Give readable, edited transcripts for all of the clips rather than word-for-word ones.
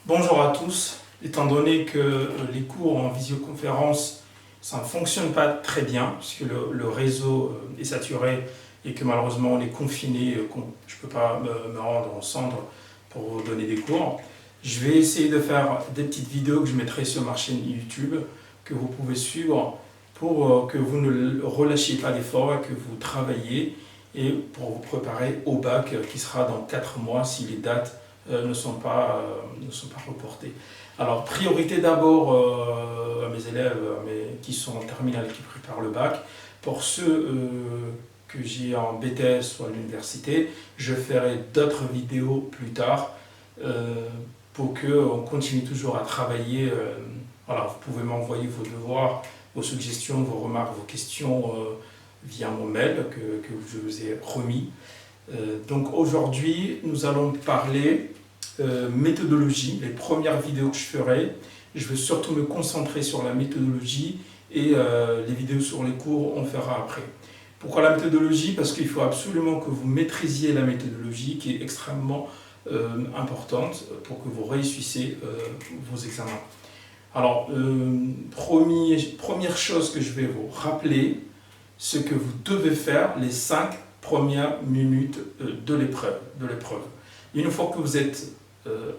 Bonjour à tous. Étant donné que les cours en visioconférence, ça ne fonctionne pas très bien, puisque le réseau est saturé et que malheureusement on est confiné, je ne peux pas me rendre en centre pour vous donner des cours, je vais essayer de faire des petites vidéos que je mettrai sur ma chaîne YouTube, que vous pouvez suivre pour que vous ne relâchiez pas l'effort et que vous travaillez et pour vous préparer au bac qui sera dans 4 mois si les dates ne sont pas reportées. Alors, priorité d'abord à mes élèves qui sont en terminale et qui préparent le bac. Pour ceux que j'ai en BTS ou à l'université, je ferai d'autres vidéos plus tard pour qu'on continue toujours à travailler. Voilà, vous pouvez m'envoyer vos devoirs, vos suggestions, vos remarques, vos questions via mon mail que je vous ai remis. Donc aujourd'hui, nous allons parler méthodologie, les premières vidéos que je ferai. Je vais surtout me concentrer sur la méthodologie et les vidéos sur les cours, on fera après. Pourquoi la méthodologie? Parce qu'il faut absolument que vous maîtrisiez la méthodologie qui est extrêmement importante pour que vous réussissiez vos examens. Alors, première chose que je vais vous rappeler, ce que vous devez faire les 5 premières minutes de l'épreuve. Une fois que vous êtes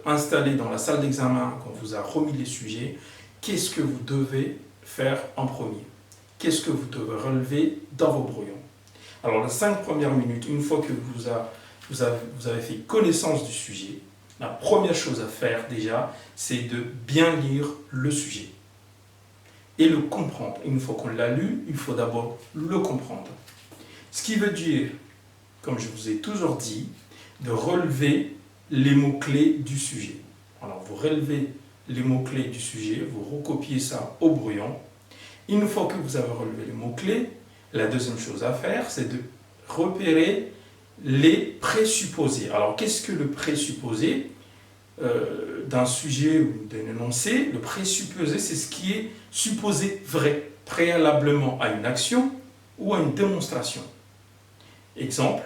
installé dans la salle d'examen, qu'on vous a remis les sujets, qu'est-ce que vous devez faire en premier? Qu'est-ce que vous devez relever dans vos brouillons? Alors, les 5 premières minutes, une fois que vous avez fait connaissance du sujet, la première chose à faire déjà, c'est de bien lire le sujet et le comprendre. Une fois qu'on l'a lu, il faut d'abord le comprendre. Ce qui veut dire, comme je vous ai toujours dit, de relever les mots-clés du sujet. Alors, vous relevez les mots-clés du sujet, vous recopiez ça au brouillon. Une fois que vous avez relevé les mots-clés, la deuxième chose à faire, c'est de repérer les présupposés. Alors, qu'est-ce que le présupposé d'un sujet ou d'un énoncé? Le présupposé, c'est ce qui est supposé vrai, préalablement à une action ou à une démonstration. Exemple,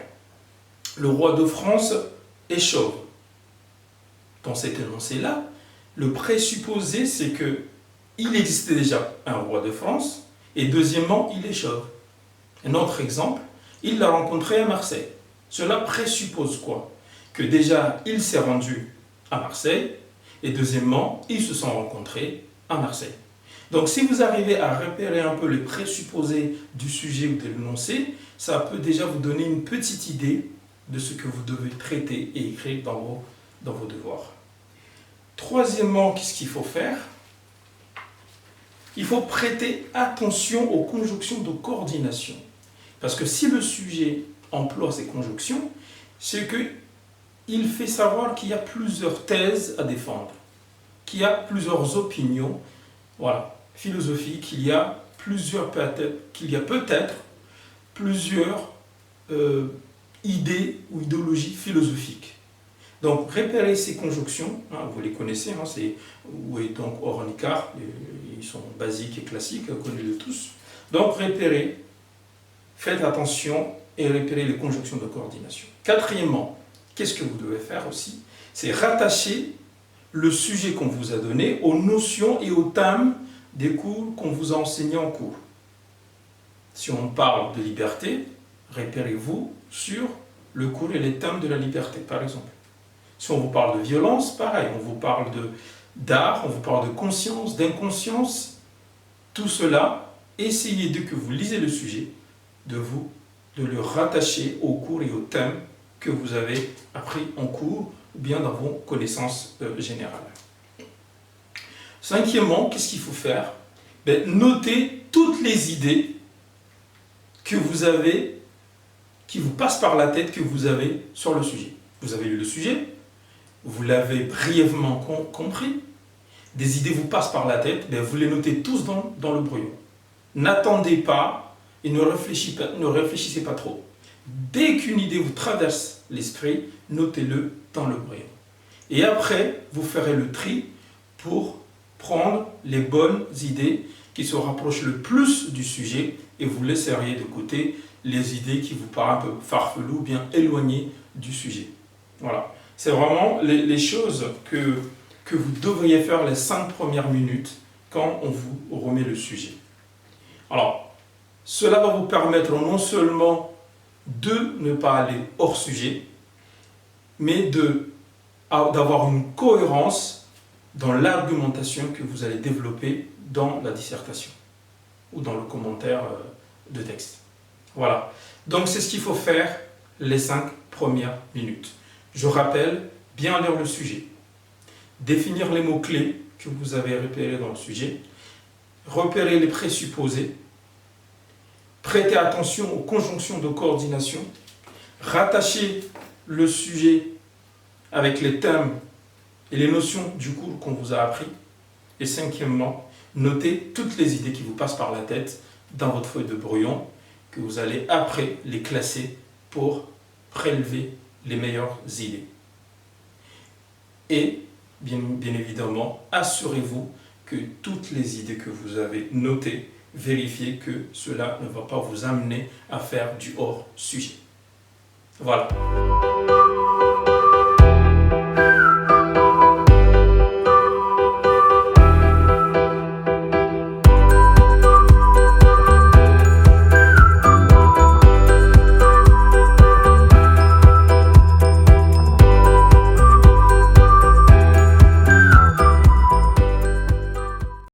le roi de France est chauve. Dans cet énoncé-là, le présupposé, c'est qu'il existait déjà un roi de France, et deuxièmement, il est chauve. Un autre exemple, il l'a rencontré à Marseille. Cela présuppose quoi? Que déjà, il s'est rendu à Marseille, et deuxièmement, ils se sont rencontrés à Marseille. Donc, si vous arrivez à repérer un peu les présupposés du sujet ou de l'énoncé, ça peut déjà vous donner une petite idée de ce que vous devez traiter et écrire dans vos devoirs. Troisièmement, qu'est-ce qu'il faut faire? Il faut prêter attention aux conjonctions de coordination. Parce que si le sujet emploie ces conjonctions, c'est qu'il fait savoir qu'il y a plusieurs thèses à défendre, qu'il y a plusieurs opinions, voilà, philosophiques, qu'il y a peut-être plusieurs idées ou idéologies philosophiques. Donc, repérez ces conjonctions, vous les connaissez, c'est ou et donc Oronikar, ils sont basiques et classiques, connus de tous. Donc, repérez, faites attention et repérez les conjonctions de coordination. Quatrièmement, qu'est-ce que vous devez faire aussi? C'est rattacher le sujet qu'on vous a donné aux notions et aux thèmes des cours qu'on vous a enseignés en cours. Si on parle de liberté, repérez-vous sur le cours et les thèmes de la liberté, par exemple. Si on vous parle de violence, pareil, on vous parle d'art, on vous parle de conscience, d'inconscience, tout cela, essayez dès que vous lisez le sujet, de le rattacher au cours et aux thèmes que vous avez appris en cours ou bien dans vos connaissances générales. Cinquièmement, qu'est-ce qu'il faut faire? Notez toutes les idées que vous avez, qui vous passent par la tête, que vous avez sur le sujet. Vous avez lu le sujet, vous l'avez brièvement compris, des idées vous passent par la tête, vous les notez tous dans le brouillon. N'attendez pas et ne réfléchissez pas trop. Dès qu'une idée vous traverse l'esprit, notez-le dans le brouillon. Et après, vous ferez le tri pour prendre les bonnes idées qui se rapprochent le plus du sujet et vous laisseriez de côté les idées qui vous paraissent un peu farfelues ou bien éloignées du sujet. Voilà. C'est vraiment les choses que que vous devriez faire les 5 premières minutes quand on vous remet le sujet. Alors, cela va vous permettre non seulement de ne pas aller hors sujet, mais d'avoir une cohérence dans l'argumentation que vous allez développer dans la dissertation ou dans le commentaire de texte. Voilà. Donc c'est ce qu'il faut faire les 5 premières minutes. Je rappelle, bien lire le sujet, définir les mots-clés que vous avez repérés dans le sujet, repérer les présupposés, prêter attention aux conjonctions de coordination, rattacher le sujet avec les thèmes et les notions du cours qu'on vous a appris. Et cinquièmement, notez toutes les idées qui vous passent par la tête dans votre feuille de brouillon, que vous allez après les classer pour prélever les meilleures idées. Et bien évidemment, assurez-vous que toutes les idées que vous avez notées, vérifiez que cela ne va pas vous amener à faire du hors-sujet. Voilà.